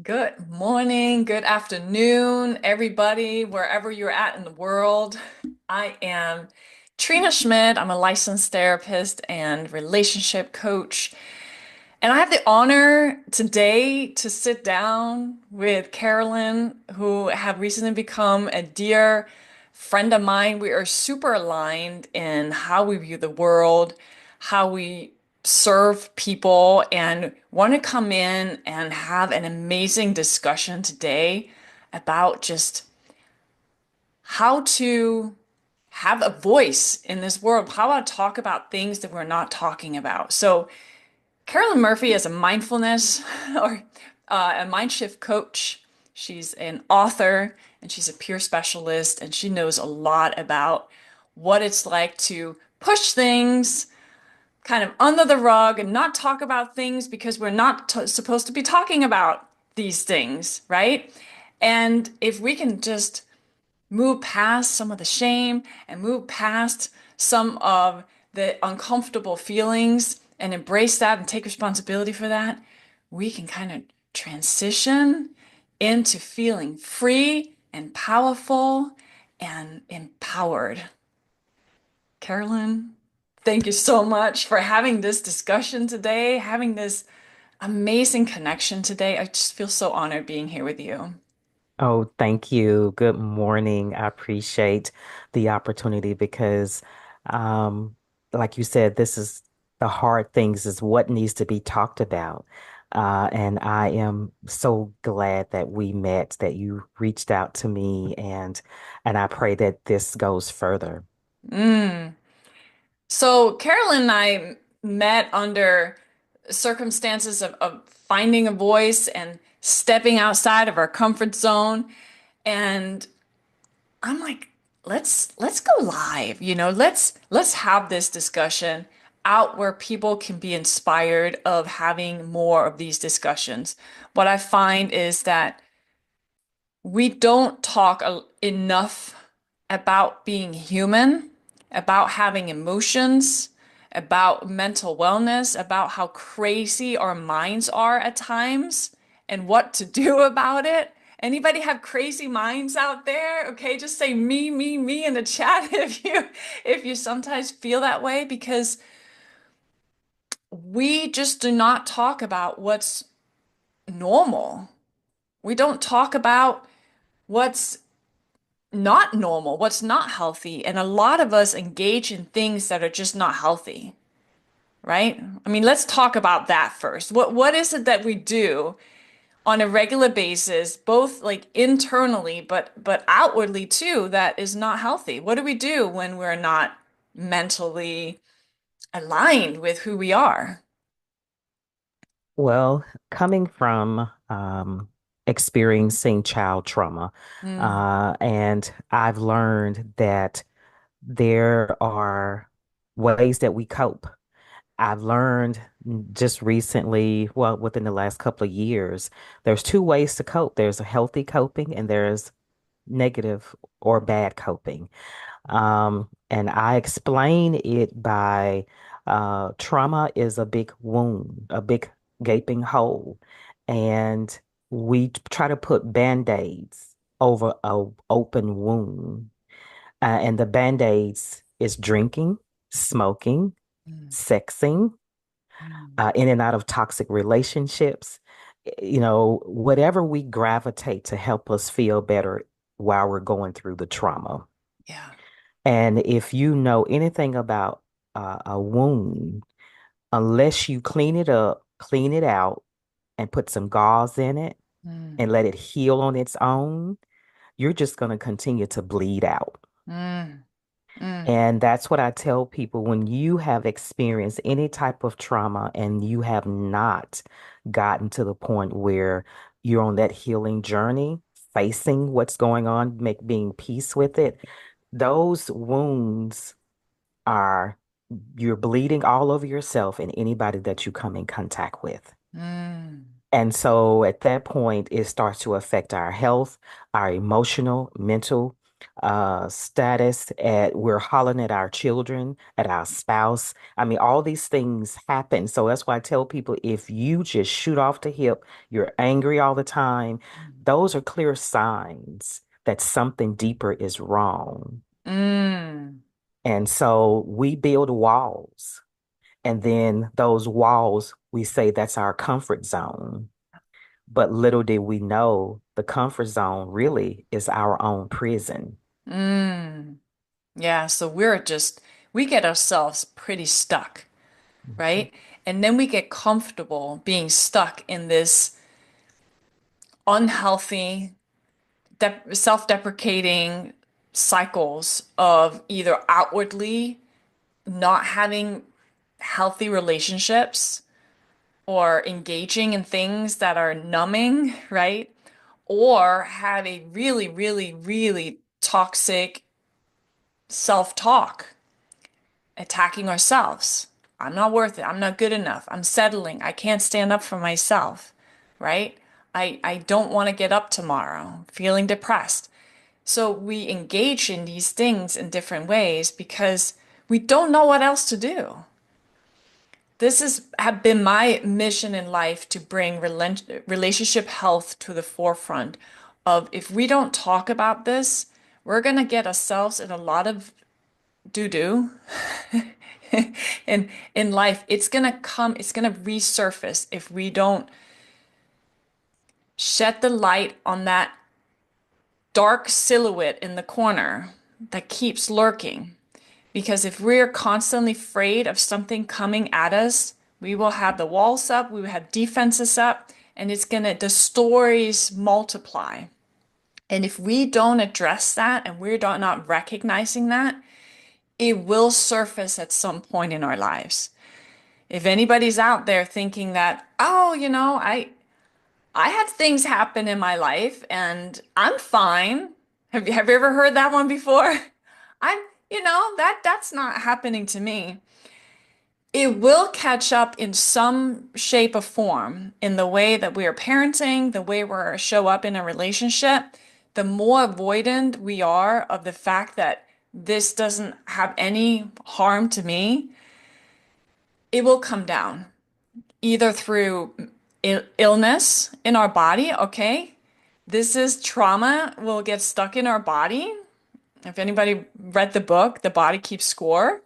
Good morning, good afternoon, everybody, wherever you're at in the world. I am Trine Schmidt. I'm a licensed therapist and relationship coach. And I have the honor today to sit down with Carolyn, who have recently become a dear friend of mine. We are super aligned in how we view the world, how we serve people, and want to come in and have an amazing discussion today about just how to have a voice in this world, how to talk about things that we're not talking about. So, Carolyn Murphy is a mindfulness or a mind shift coach. She's an author and she's a peer specialist, and she knows a lot about what it's like to push things kind of under the rug and not talk about things because we're not supposed to be talking about these things, right? And if we can just move past some of the shame and move past some of the uncomfortable feelings and embrace that and take responsibility for that, we can kind of transition into feeling free and powerful and empowered. Carolyn, thank you so much for having this discussion today, having this amazing connection today. I just feel so honored being here with you. Oh, thank you. Good morning. I appreciate the opportunity because, um, like you said, this is the hard things is what needs to be talked about. And I am so glad that we met, that you reached out to me, and I pray that this goes further. Mm. So Carolyn and I met under circumstances of finding a voice and stepping outside of our comfort zone. And I'm like, let's go live, let's have this discussion out where people can be inspired of having more of these discussions. What I find is that we don't talk enough about being human, about having emotions, about mental wellness, about how crazy our minds are at times and what to do about it. Anybody have crazy minds out there? Okay, just say me in the chat if you sometimes feel that way because we just do not talk about what's normal. We don't talk about what's not normal, what's not healthy. And a lot of us engage in things that are just not healthy, right? I mean, let's talk about that first. What is it that we do on a regular basis, both like internally but outwardly too, that is not healthy? What do we do when we're not mentally aligned with who we are? Well, coming from experiencing child trauma, Mm, and I've learned that there are ways that we cope. I've learned just recently, well, within the last couple of years, there's two ways to cope. There's a healthy coping and there's negative or bad coping. And I explain it by trauma is a big wound, a big gaping hole. And we try to put band-aids over a open wound. And the band-aids is drinking, smoking, mm, sexing, mm. in and out of toxic relationships, whatever we gravitate to help us feel better while we're going through the trauma. Yeah. And if you know anything about a wound, unless you clean it up, clean it out, and put some gauze in it Mm, and let it heal on its own, you're just going to continue to bleed out. mm, mm. And that's what I tell people when you have experienced any type of trauma and you have not gotten to the point where you're on that healing journey, facing what's going on, being peace with it, those wounds are you're bleeding all over yourself and anybody that you come in contact with. Mm. And so at that point, it starts to affect our health, our emotional, mental. status, at we're hollering at our children, at our spouse. I mean, all these things happen. So that's why I tell people if you just shoot off the hip, you're angry all the time, those are clear signs that something deeper is wrong. Mm, And so we build walls. And then those walls, we say that's our comfort zone. But little did we know the comfort zone really is our own prison. mm. Yeah, so we get ourselves pretty stuck, Mhm. right? And then we get comfortable being stuck in this unhealthy, self-deprecating cycles of either outwardly not having healthy relationships or engaging in things that are numbing, right? Or have a really, really, really toxic self-talk, attacking ourselves. I'm not worth it. I'm not good enough. I'm settling. I can't stand up for myself, right? I don't want to get up tomorrow, feeling depressed. So we engage in these things in different ways because we don't know what else to do. This has have been my mission in life to bring relationship health to the forefront of if we don't talk about this, we're gonna get ourselves in a lot of doo-doo in life. It's gonna resurface if we don't shed the light on that dark silhouette in the corner that keeps lurking. Because if we're constantly afraid of something coming at us, we will have the walls up, we will have defenses up, and the stories multiply. And if we don't address that and we're not recognizing that, it will surface at some point in our lives. If anybody's out there thinking that, oh, I had things happen in my life and I'm fine. Have you ever heard that one before? I'm, that's not happening to me. It will catch up in some shape or form in the way that we are parenting, the way we show up in a relationship. The more avoidant we are of the fact that this doesn't have any harm to me, it will come down either through illness in our body. Okay, this is trauma will get stuck in our body. If anybody read the book, The Body Keeps Score,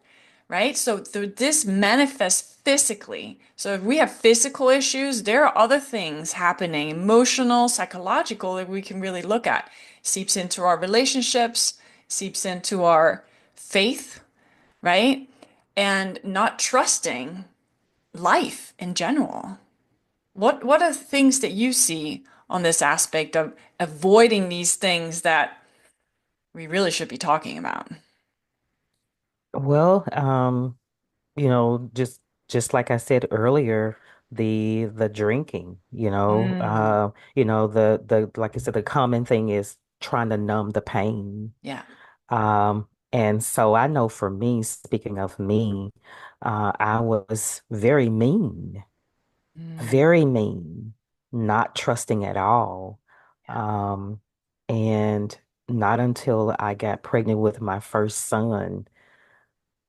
right? So this manifests physically. So if we have physical issues, there are other things happening, emotional, psychological, that we can really look at. Seeps into our relationships, seeps into our faith, right? And not trusting life in general. What are things that you see on this aspect of avoiding these things that we really should be talking about? Well, you know, just like I said earlier, the drinking, Mm, the like I said, the common thing is trying to numb the pain. yeah. And so I know for me, speaking of me, I was Mm, very mean, not trusting at all. yeah. Um, and not until I got pregnant with my first son,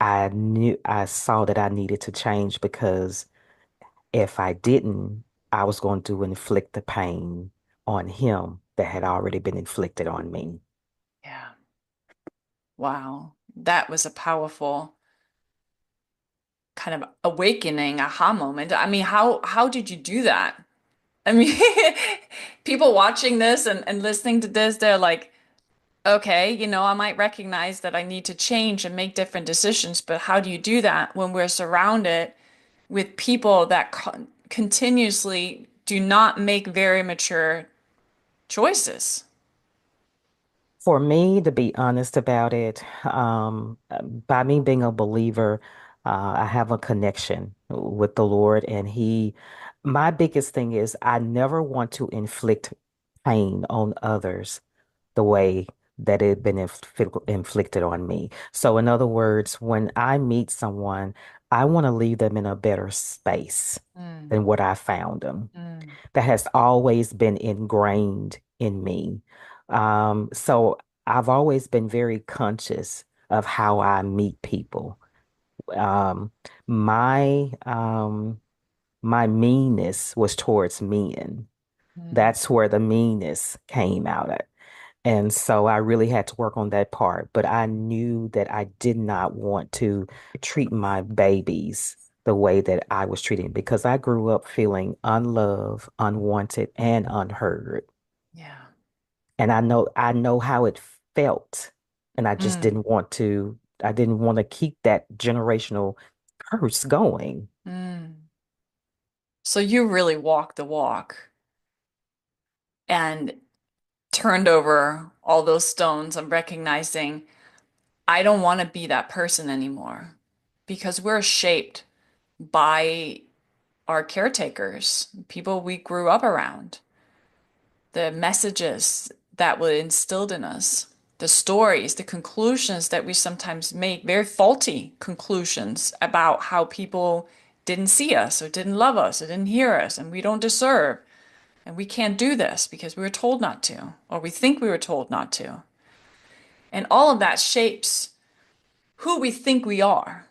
I saw that I needed to change because if I didn't, I was going to inflict the pain on him that had already been inflicted on me. Yeah. Wow. That was a powerful kind of awakening, aha moment. I mean, how did you do that? I mean, people watching this and listening to this, they're like, okay, I might recognize that I need to change and make different decisions, but how do you do that when we're surrounded with people that continuously do not make very mature choices? For me, to be honest about it, by me being a believer, I have a connection with the Lord, and my biggest thing is I never want to inflict pain on others the way that it had been inflicted on me. So, in other words, when I meet someone, I want to leave them in a better space Mm, than what I found them. mm, That has always been ingrained in me. So I've always been very conscious of how I meet people. Um, my my meanness was towards men. Mm, That's where the meanness came out of. And so I really had to work on that part. But I knew that I did not want to treat my babies the way that I was treating because I grew up feeling unloved, unwanted, and unheard. yeah. And I know how it felt. And Mm, I didn't want to keep that generational curse going. mm. So you really walked the walk and turned over all those stones and recognizing I don't want to be that person anymore because we're shaped by our caretakers, people we grew up around, the messages that were instilled in us, the stories, the conclusions that we sometimes make, very faulty conclusions about how people didn't see us or didn't love us or didn't hear us and we don't deserve and we can't do this because we were told not to or we think we were told not to. And all of that shapes who we think we are,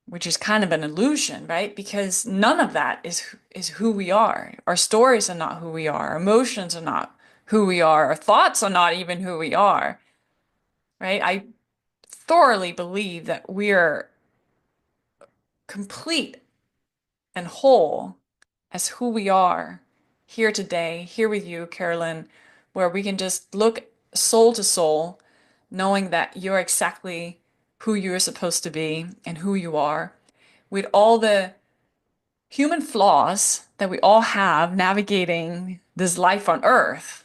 which is kind of an illusion, right? Because none of that is who we are. Our stories are not who we are. Our emotions are not who we are. Our thoughts are not even who we are, right? I thoroughly believe that we're complete and whole as who we are here today, here with you, Carolyn, where we can just look soul to soul, knowing that you're exactly who you're supposed to be and who you are, with all the human flaws that we all have navigating this life on Earth,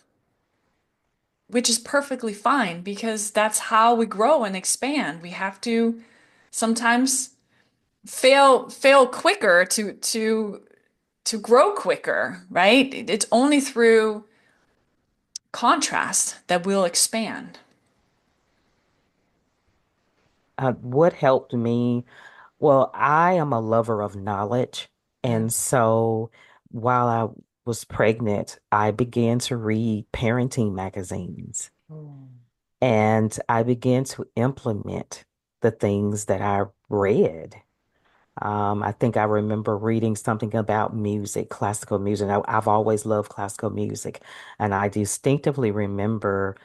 which is perfectly fine because that's how we grow and expand. We have to sometimes fail quicker to grow quicker, right? It's only through contrast that we'll expand. What helped me? Well, I am a lover of knowledge. Mm. And so while I was pregnant, I began to read parenting magazines Mm. and I began to implement the things that I read. I think I remember reading something about music, classical music. I've always loved classical music. And I distinctively remember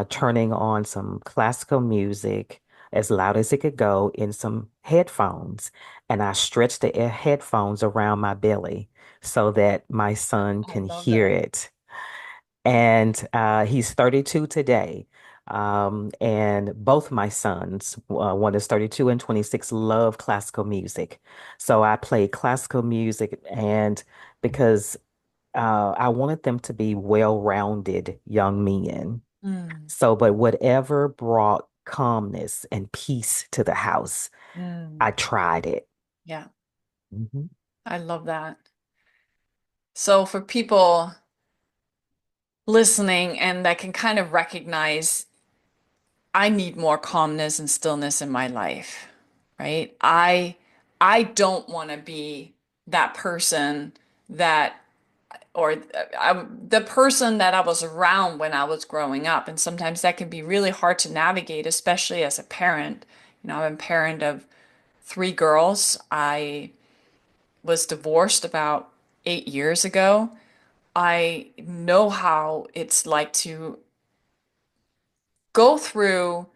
turning on some classical music as loud as it could go in some headphones. And I stretched the headphones around my belly so that my son I can love hear that. it. And he's 32 today. And both my sons, one is 32 and 26, love classical music. So I played classical music, and because I wanted them to be well-rounded young men. Mm. So, but whatever brought calmness and peace to the house, Mm. I tried it. Yeah, Mhm. I love that. So for people listening and that can kind of recognize I need more calmness and stillness in my life, right? I don't want to be that person that or the person that I was around when I was growing up. And sometimes that can be really hard to navigate, especially as a parent. You know, I'm a parent of three girls. I was divorced about 8 years ago. I know how it's like to go through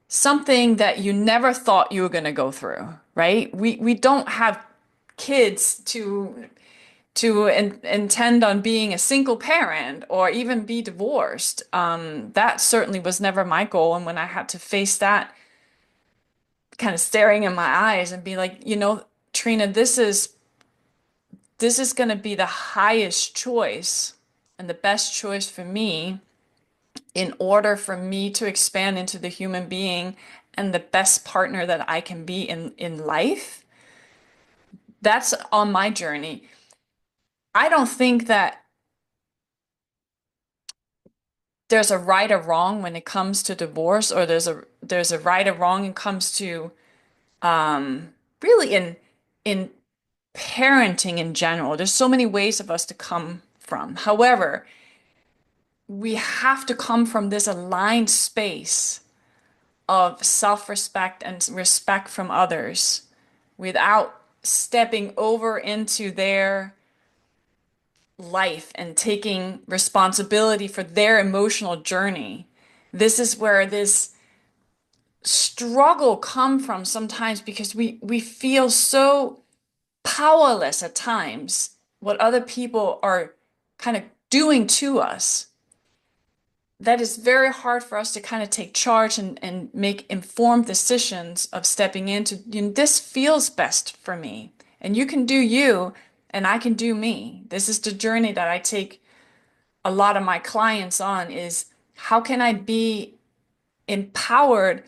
something that you never thought you were going to go through, right? We don't have kids to intend on being a single parent or even be divorced. That certainly was never my goal. And when I had to face that kind of staring in my eyes and be like, Trina, this is going to be the highest choice and the best choice for me in order for me to expand into the human being and the best partner that I can be in life. That's on my journey. I don't think that there's a right or wrong when it comes to divorce, or there's a right or wrong when it comes to really in parenting in general. There's so many ways of us to come from. However, we have to come from this aligned space of self-respect and respect from others without stepping over into their life and taking responsibility for their emotional journey. This is where this struggle come from sometimes because we feel so powerless at times what other people are kind of doing to us. That is very hard for us to kind of take charge and make informed decisions of stepping into, this feels best for me. And you can do you, and I can do me. This is the journey that I take a lot of my clients on is how can I be empowered,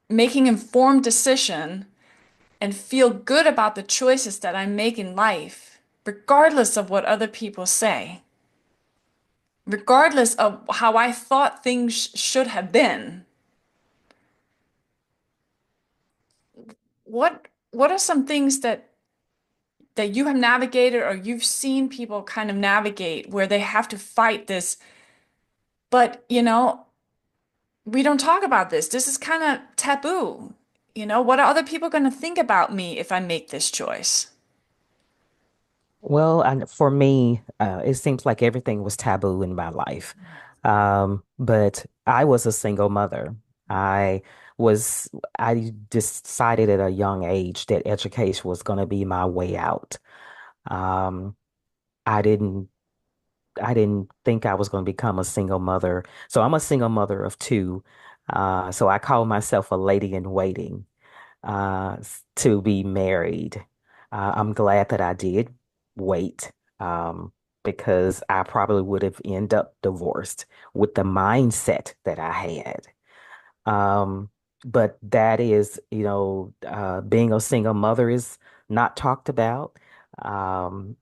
making informed decision and feel good about the choices that I make in life, regardless of what other people say, regardless of how I thought things should have been. What are some things that you have navigated or you've seen people kind of navigate where they have to fight this, but we don't talk about this. This is kind of taboo. What are other people going to think about me if I make this choice? Well, and for me, it seems like everything was taboo in my life. But I was a single mother. I was, I decided at a young age that education was going to be my way out. Um, I didn't, I didn't think I was going to become a single mother. So I'm a single mother of two. So I call myself a lady in waiting. To be married. I'm glad that I did wait, because I probably would have ended up divorced with the mindset that I had. Um, but that is, being a single mother is not talked about. Um,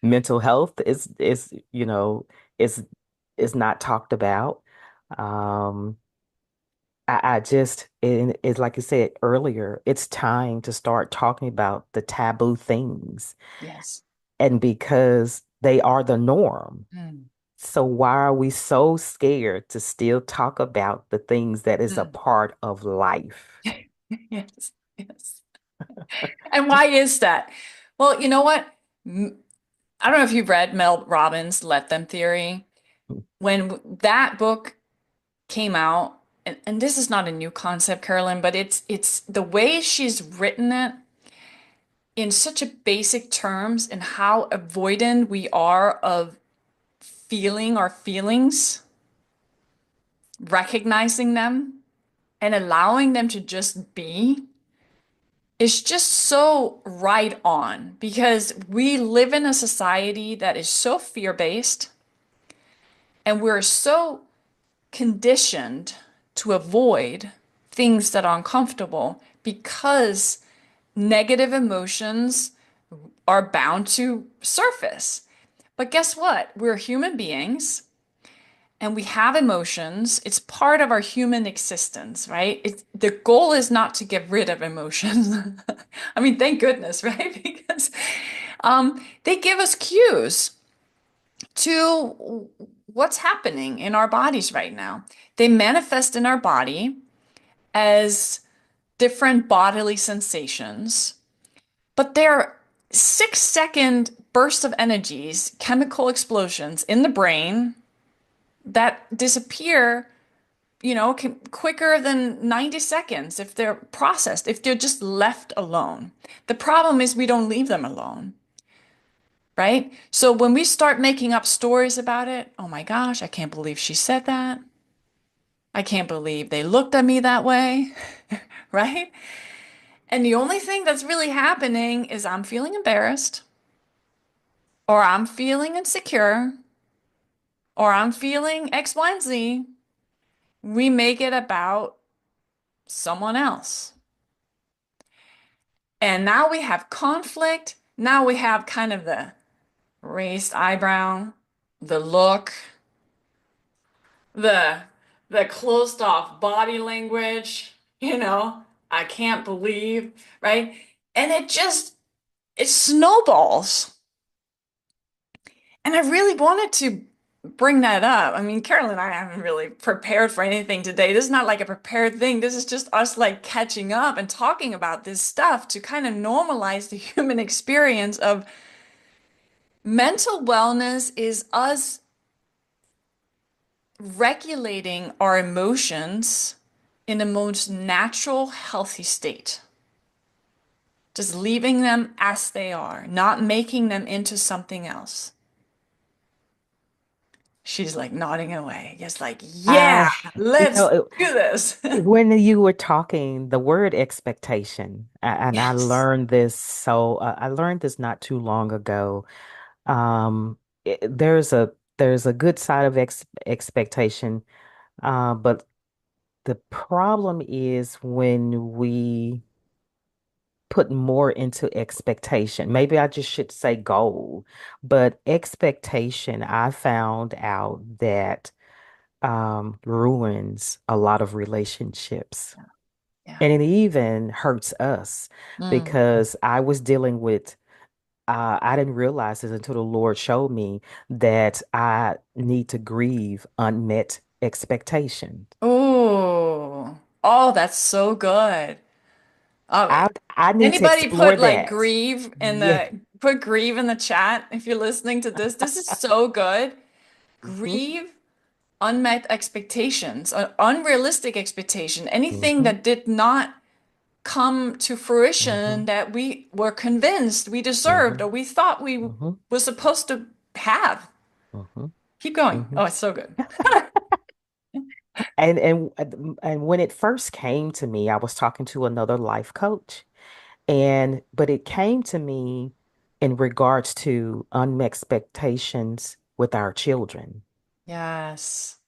Mental health is, is is not talked about. Um, I just, it's like you said earlier, it's time to start talking about the taboo things. Yes. And because they are the norm. Mm. So why are we so scared to still talk about the things that is a Mm. part of life? Yes. Yes. And why is that? Well, you know what? I don't know if you've read Mel Robbins' Let Them Theory. When that book came out, and this is not a new concept, Carolyn, but it's the way she's written it in such a basic terms and how avoidant we are of feeling our feelings, recognizing them, and allowing them to just be is just so right on because we live in a society that is so fear-based and we're so conditioned to avoid things that are uncomfortable because negative emotions are bound to surface. But guess what? We're human beings and we have emotions. It's part of our human existence, right? The goal is not to get rid of emotions. I mean, thank goodness, right? Because they give us cues to what's happening in our bodies right now. They manifest in our body as different bodily sensations, but they're 6-second bursts of energies, chemical explosions in the brain that disappear, quicker than 90 seconds if they're processed, if they're just left alone. The problem is we don't leave them alone, right? So when we start making up stories about it, oh my gosh, I can't believe she said that. I can't believe they looked at me that way, right? And the only thing that's really happening is I'm feeling embarrassed, or I'm feeling insecure, or I'm feeling X, Y, and Z. We make it about someone else. And now we have conflict. Now we have kind of the raised eyebrow, the look, the the closed off body language, I can't believe, right? And it snowballs. And I really wanted to bring that up. I mean, Carol and I haven't really prepared for anything today. This is not like a prepared thing. This is just us like catching up and talking about this stuff to kind of normalize the human experience of mental wellness is us regulating our emotions in the most natural, healthy state. Just leaving them as they are, not making them into something else. She's like nodding away, just like, yeah, I, let's do this. when you were talking, the word expectation, and Yes. I learned this not too long ago. There's a good side of expectation, but the problem is when we put more into expectation. Maybe I just should say goal, but expectation, I found out that ruins a lot of relationships. Yeah. And it even hurts us Mm. because I didn't realize this until the Lord showed me that I need to grieve unmet expectations. Oh, oh, that's so good. Oh, I need to anybody explore put like that. grieve in Yeah. the put grieve in the chat if you're listening to this. This is so good. hmm Grieve unmet expectations, unrealistic expectation, anything hmm that did not come to hmm fruition that we were convinced we deserved or hmm we thought we hmm were supposed to have. hmm Keep going. hmm Oh, it's so good. and when it first came to me, I was talking to another life coach, and but it came to me in regards to unmet expectations with our children, Yes.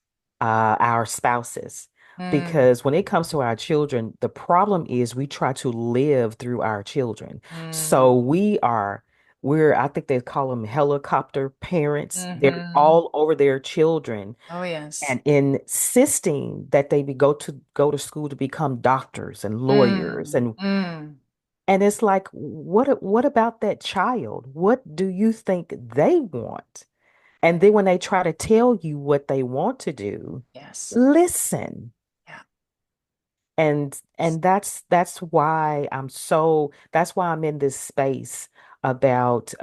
our spouses. Mm, Because when it comes to our children, the problem is we try to live through our children. mm, So I think they call them helicopter parents. They're mm-hmm. all over their children Oh, yes. and insisting that they go to school to become doctors and lawyers Mm, and mm. it's like what about that child? What do you think they want? And then when they try to tell you what they want to do, Yes. listen. Yeah. And that's why I'm in this space about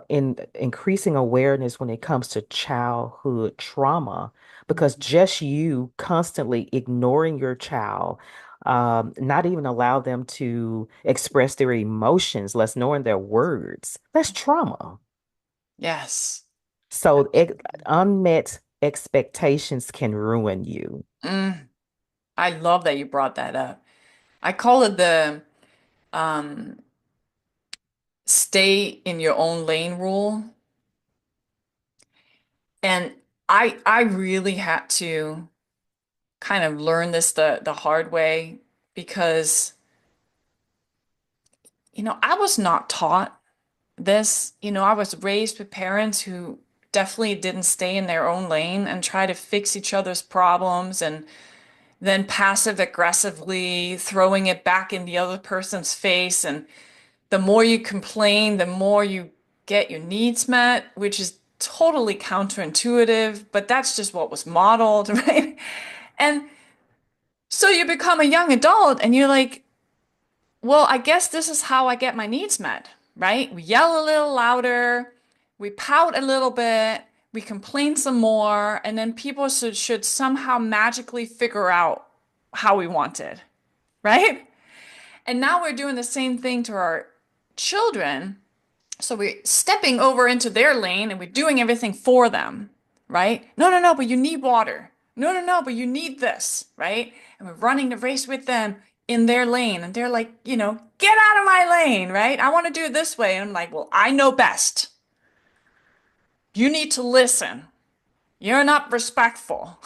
in increasing awareness when it comes to childhood trauma, because Mm. just you constantly ignoring your child, not even allow them to express their emotions, less knowing their words, that's trauma. Yes. So unmet expectations can ruin you. Mm. I love that you brought that up. I call it the um, stay in your own lane rule. And I really had to kind of learn this the hard way because, I was not taught this. I was raised with parents who definitely didn't stay in their own lane and try to fix each other's problems and then passive aggressively throwing it back in the other person's face. And the more you complain, the more you get your needs met, which is totally counterintuitive, but that's just what was modeled, right? And so you become a young adult and you're like, well, I guess this is how I get my needs met, right? We yell a little louder, we pout a little bit, we complain some more, and then people should somehow magically figure out how we want it, right? And now we're doing the same thing to our children. So we're stepping over into their lane and we're doing everything for them, right? No, no, no, but you need water. No, no, no, but you need this, right? And we're running the race with them in their lane. And they're like, get out of my lane, right? I want to do it this way. And I'm like, well, I know best. You need to listen. You're not respectful,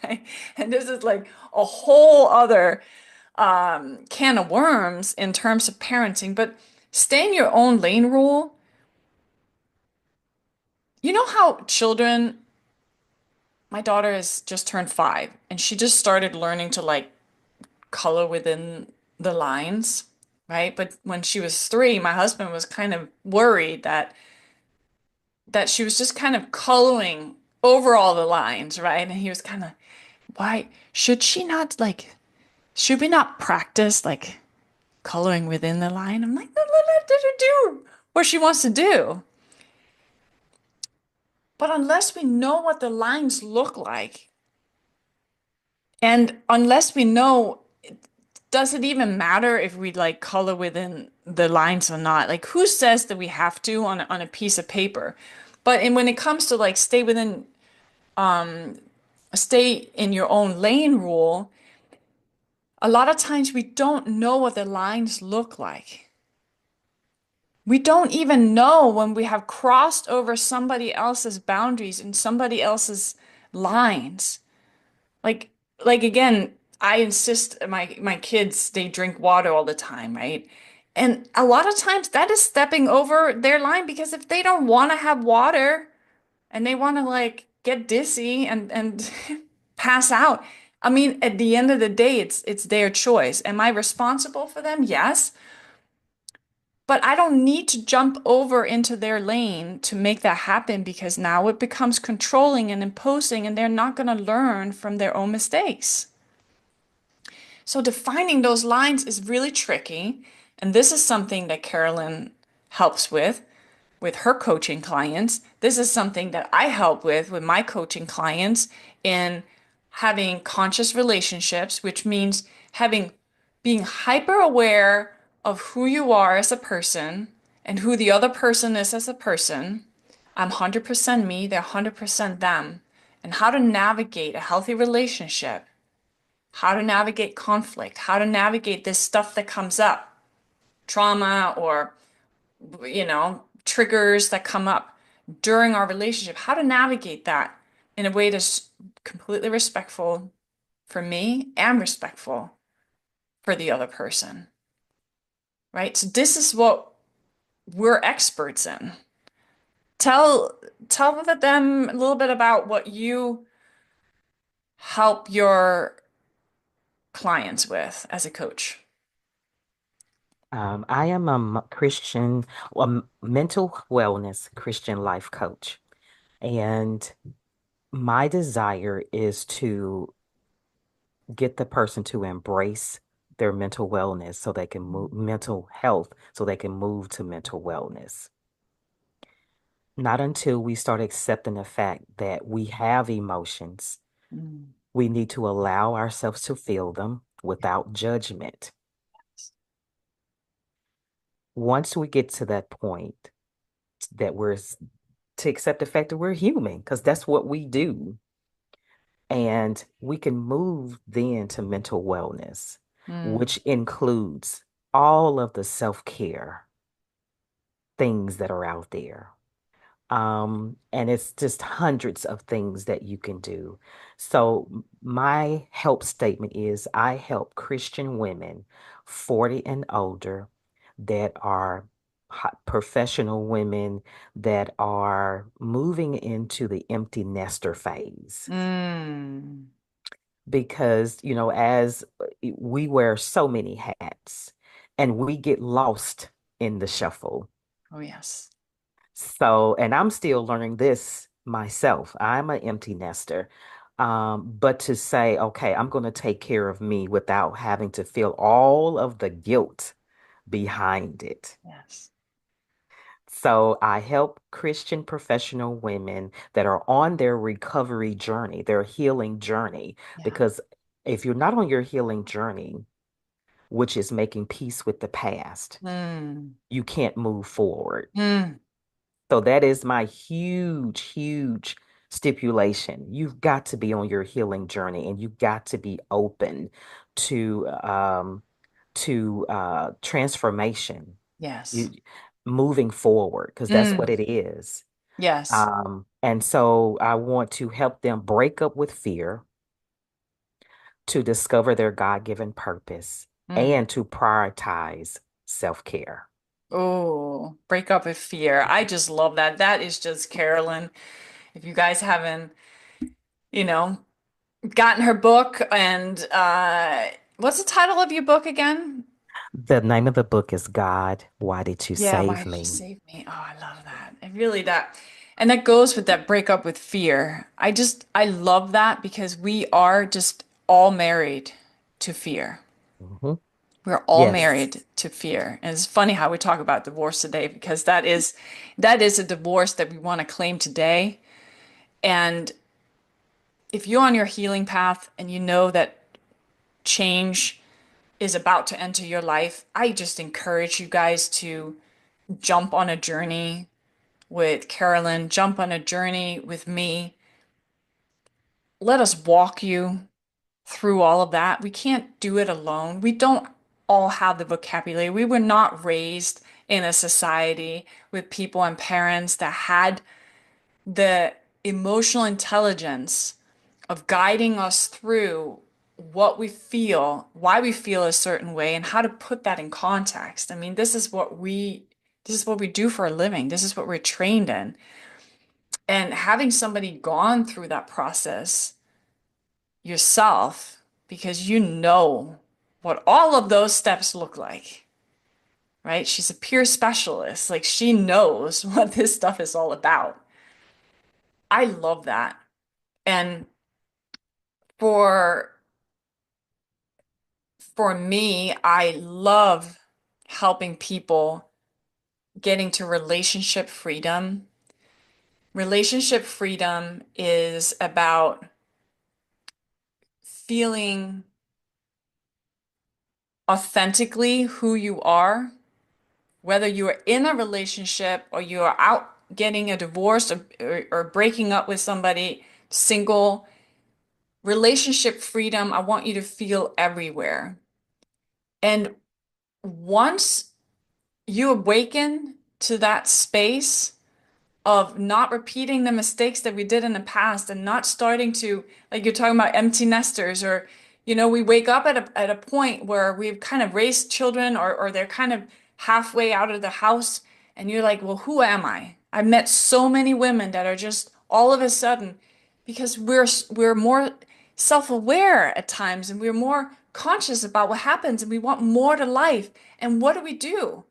right? And this is like a whole other can of worms in terms of parenting. But stay in your own lane rule. You know how children, my daughter has just turned 5 and she just started learning to like color within the lines, right? But when she was 3, my husband was kind of worried that that she was just kind of coloring over all the lines, right? And he was kind of, why should she not like, should we not practice like coloring within the line? I'm like, no, let her do what she wants to do. But unless we know what the lines look like, and unless we know, does it even matter if we like color within the lines or not? Like, who says that we have to on a piece of paper? But when it comes to like stay in your own lane rule, a lot of times we don't know what the lines look like. We don't even know when we have crossed over somebody else's boundaries and somebody else's lines. Like like again, I insist my kids they drink water all the time, right? And a lot of times that is stepping over their line because if they don't want to have water and they want to like get dizzy and pass out, I mean, at the end of the day, it's their choice. Am I responsible for them? Yes. But I don't need to jump over into their lane to make that happen because now it becomes controlling and imposing, and they're not going to learn from their own mistakes. So defining those lines is really tricky. And this is something that Carolyn helps with her coaching clients. This is something that I help with my coaching clients in having conscious relationships, which means having being hyper aware of who you are as a person and who the other person is as a person. I'm 100% me, they're 100% them. And how to navigate a healthy relationship, how to navigate conflict, how to navigate this stuff that comes up, trauma or triggers that come up during our relationship, how to navigate that in a way that's completely respectful for me and respectful for the other person, right? So this is what we're experts in. Tell them a little bit about what you help your clients with as a coach. I am a Christian, mental wellness Christian life coach. And my desire is to get the person to embrace their mental wellness so they can move mental health so they can move to mental wellness. Not until we start accepting the fact that we have emotions, Mm. we need to allow ourselves to feel them without judgment. Once we get to that point, that to accept the fact that we're human, because that's what we do. And we can move then to mental wellness, Mm. which includes all of the self-care things that are out there. And it's just hundreds of things that you can do. So my help statement is I help Christian women 40 and older that are professional women that are moving into the empty nester phase. Mm. Because, as we wear so many hats and we get lost in the shuffle. Oh, yes. So, and I'm still learning this myself. I'm an empty nester. But to say, okay, I'm going to take care of me without having to feel all of the guilt behind it. Yes. So I help Christian professional women that are on their recovery journey, their healing journey, Yeah. because if you're not on your healing journey, which is making peace with the past, Mm. you can't move forward. Mm. So that is my huge, huge stipulation. You've got to be on your healing journey and you've got to be open to transformation. Yes. You moving forward because that's what Mm. it is. Yes. And so I want to help them break up with fear, to discover their God-given purpose, Mm. and to prioritize self-care. Oh, break up with fear. I just love that. That is just Carolyn. If you guys haven't, you know, gotten her book and what's the title of your book again? The name of the book is God, Why Did You Yeah, Why Save Did You Me? Save Me? Oh, I love that. I really that. And that goes with that breakup with fear. I love that because we are just all married to fear. Hmm. We're all Yes. married to fear. And it's funny how we talk about divorce today because that is a divorce that we want to claim today. And if you're on your healing path and you know that change is about to enter your life, I just encourage you guys to jump on a journey with Carolyn, jump on a journey with me. Let us walk you through all of that. We can't do it alone. We don't all have the vocabulary. We were not raised in a society with people and parents that had the emotional intelligence of guiding us through what we feel, why we feel a certain way, and how to put that in context. I mean, this is what we do for a living. This is what we're trained in. And having somebody gone through that process yourself, because you know what all of those steps look like, right? She's a peer specialist. Like she knows what this stuff is all about. I love that. And for for me, I love helping people getting to relationship freedom. Relationship freedom is about feeling authentically who you are, whether you are in a relationship or you are out getting a divorce or breaking up with somebody, single. Relationship freedom, I want you to feel everywhere. And once you awaken to that space of not repeating the mistakes that we did in the past and not starting to, like you're talking about empty nesters, or, we wake up at a point where we've kind of raised children or they're kind of halfway out of the house and you're like, well, who am I? I've met so many women that are just all of a sudden, because we're more self-aware at times and we're more conscious about what happens and we want more to life. And what do we do?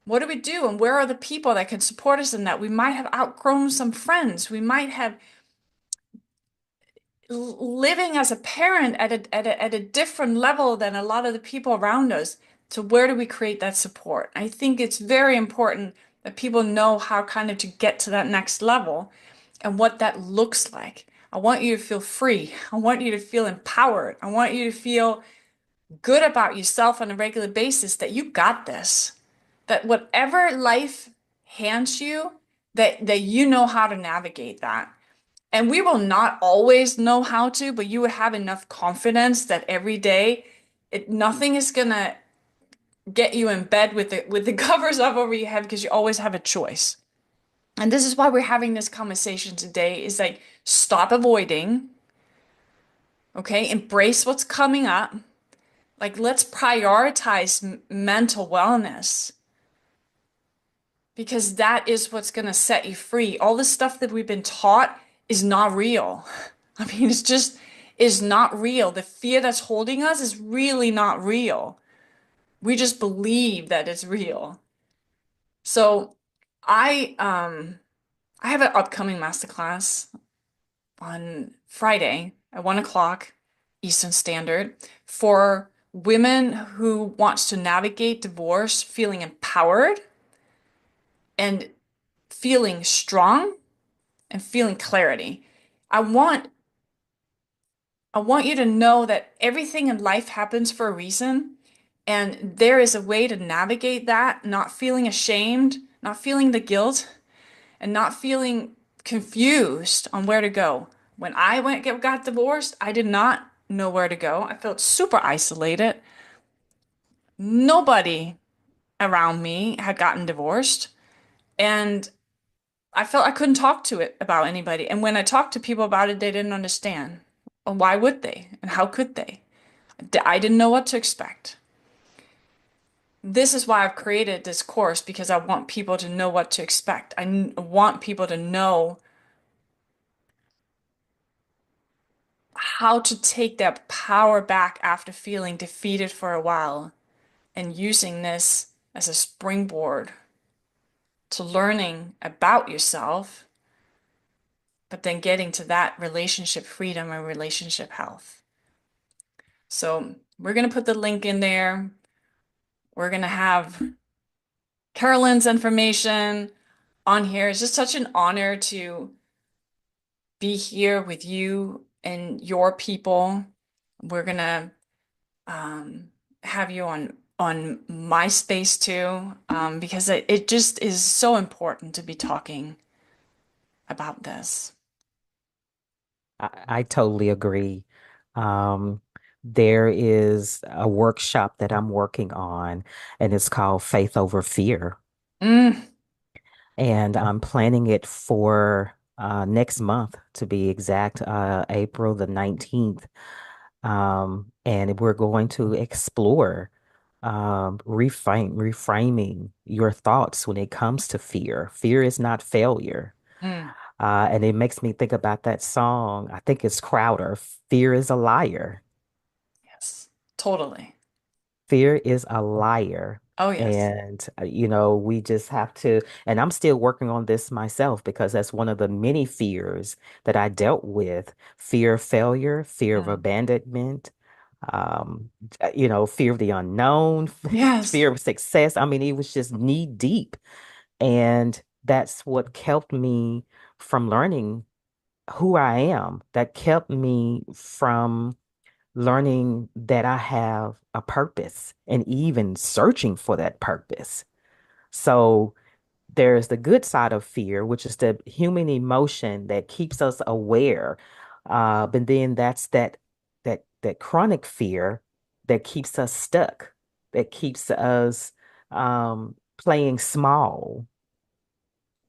What do we do? And where are the people that can support us in that? We might have outgrown some friends. We might have living as a parent at a different level than a lot of the people around us. So where do we create that support? I think it's very important that people know how kind of to get to that next level and what that looks like. I want you to feel free. I want you to feel empowered. I want you to feel good about yourself on a regular basis that you got this. That whatever life hands you, that you know how to navigate that. And we will not always know how to, but you would have enough confidence that every day nothing is gonna get you in bed with the covers up over your head because you always have a choice. And this is why we're having this conversation today is like stop avoiding, okay? Embrace what's coming up. Like let's prioritize mental wellness because that is what's going to set you free. All the stuff that we've been taught is not real. I mean, it's just is not real. The fear that's holding us is really not real. We just believe that it's real. So I have an upcoming masterclass on Friday at 1 o'clock Eastern Standard for women who wants to navigate divorce feeling empowered and feeling strong and feeling clarity. I want I want you to know that everything in life happens for a reason, and there is a way to navigate that, not feeling ashamed, not feeling the guilt, and not feeling confused on where to go. When I got divorced, I did not know where to go. I felt super isolated. Nobody around me had gotten divorced, and I felt I couldn't talk to it about anybody. And when I talked to people about it, they didn't understand. Well, why would they? And how could they? I didn't know what to expect. This is why I've created this course because I want people to know what to expect. Want people to know how to take that power back after feeling defeated for a while and using this as a springboard to learning about yourself but then getting to that relationship freedom and relationship health. So we're going to put the link in there. We're going to have Carolyn's information on here. It's just such an honor to be here with you and your people. We're going to um, have you on my space too, because it just is so important to be talking about this. I totally agree. Um, there is a workshop that I'm working on, and it's called Faith Over Fear. Mm, And I'm planning it for next month, to be exact, April the 19th. And we're going to explore reframing your thoughts when it comes to fear. Fear is not failure. mm, And it makes me think about that song. I think it's Crowder. Fear is a liar. yes, totally. Fear is a liar. Oh, yes. And, we just have to, and I'm still working on this myself because that's one of the many fears that I dealt with. Fear of failure, fear of Mm, abandonment, fear of the unknown, yes. fear of success. I mean, it was just knee deep. And that's what kept me from learning who I am, that kept me from learning that I have a purpose and even searching for that purpose. So there's the good side of fear, which is the human emotion that keeps us aware. But then that's that chronic fear that keeps us stuck, that keeps us playing small.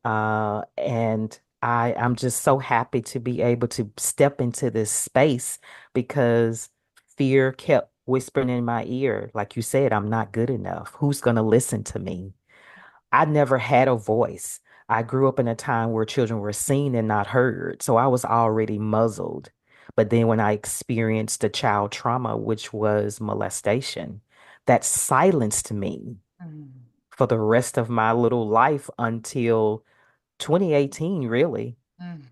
And I'm just so happy to be able to step into this space because fear kept whispering in my ear, like you said, I'm not good enough. Who's going to listen to me? I never had a voice. I grew up in a time where children were seen and not heard, so I was already muzzled. But then when I experienced the child trauma, which was molestation, that silenced me Mm, for the rest of my little life until 2018, really. mm.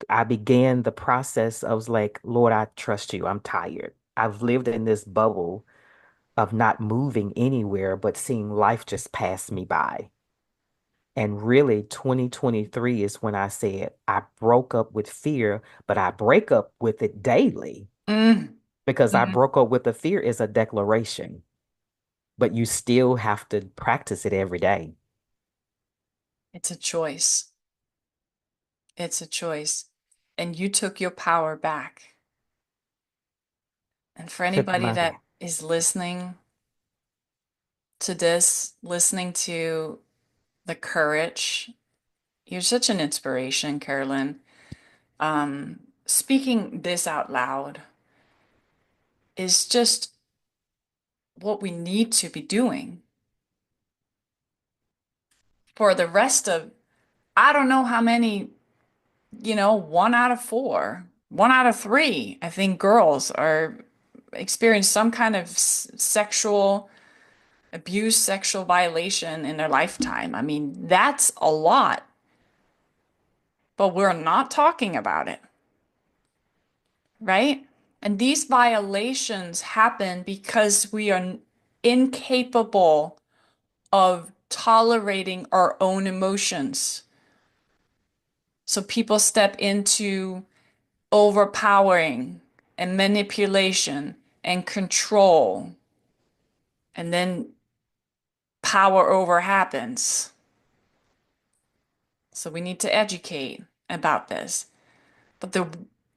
I began the process. I was like, Lord, I trust you. I'm tired. I've lived in this bubble of not moving anywhere, but seeing life just pass me by. And really, 2023 is when I said I broke up with fear, but I break up with it daily Mm, because I mm. broke up with the fear is a declaration, but you still have to practice it every day. It's a choice. It's a choice. And you took your power back. And for Took anybody my that is listening to this, listening to the courage, you're such an inspiration, Carolyn. Speaking this out loud is just what we need to be doing for the rest of, I don't know how many, 1 out of 4, 1 out of 3, I think girls are experience some kind of sexual abuse, sexual violation in their lifetime. I mean, that's a lot, but we're not talking about it, right? And these violations happen because we are incapable of tolerating our own emotions. So people step into overpowering and manipulation and control, and then power over happens. So we need to educate about this. But the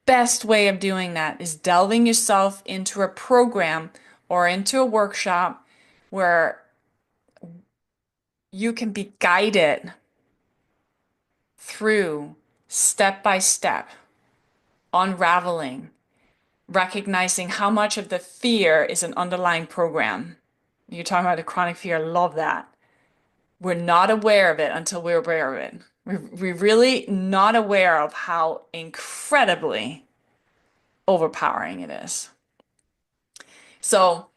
best way of doing that is delving yourself into a program or into a workshop where you can be guided through step by step, unraveling, recognizing how much of the fear is an underlying program. You're talking about the chronic fear. I love that. We're not aware of it until we're aware of it. We're really not aware of how incredibly overpowering it is. So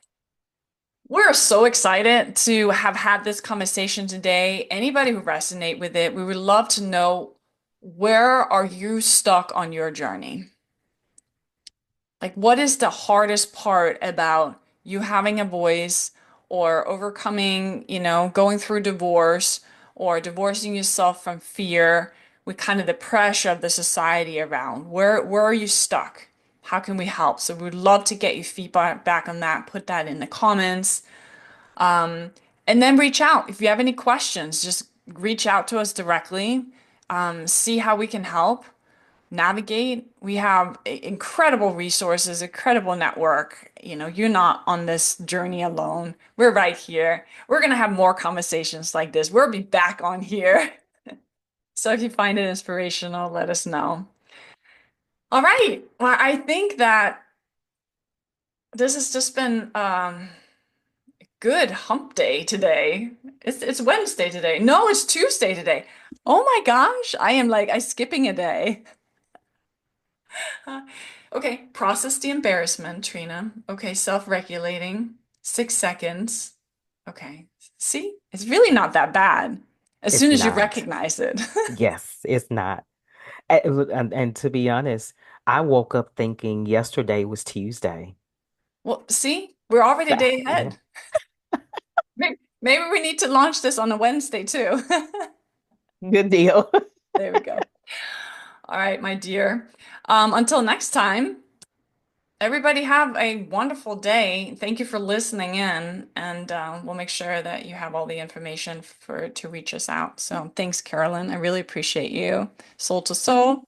we're so excited to have had this conversation today. Anybody who resonate with it, we would love to know where are you stuck on your journey? Like, what is the hardest part about you having a voice or overcoming, going through divorce or divorcing yourself from fear with kind of the pressure of the society around? Where are you stuck? How can we help? So we'd love to get your feedback back on that. Put that in the comments. And then reach out. If you have any questions, just reach out to us directly. See how we can help navigate. We have incredible resources, incredible network. You're not on this journey alone. We're right here. We're going to have more conversations like this. We'll be back on here. So if you find it inspirational, let us know. All right. Well, I think that this has just been good hump day today. It's Wednesday today. No, it's Tuesday today. Oh my gosh, I skipping a day. Okay, process the embarrassment, Trina. Okay, self-regulating, 6 seconds. Okay, see, it's really not that bad as It's soon as you not. recognize it. Yes, it's not. And to be honest, I woke up thinking yesterday was Tuesday. Well, see, we're already a day Yeah, ahead. Maybe we need to launch this on a Wednesday too. good deal. There we go. All right, my dear. Until next time. Everybody have a wonderful day. Thank you for listening in, and we'll make sure that you have all the information to reach us out. So thanks, Carolyn. I really appreciate you. Soul to soul.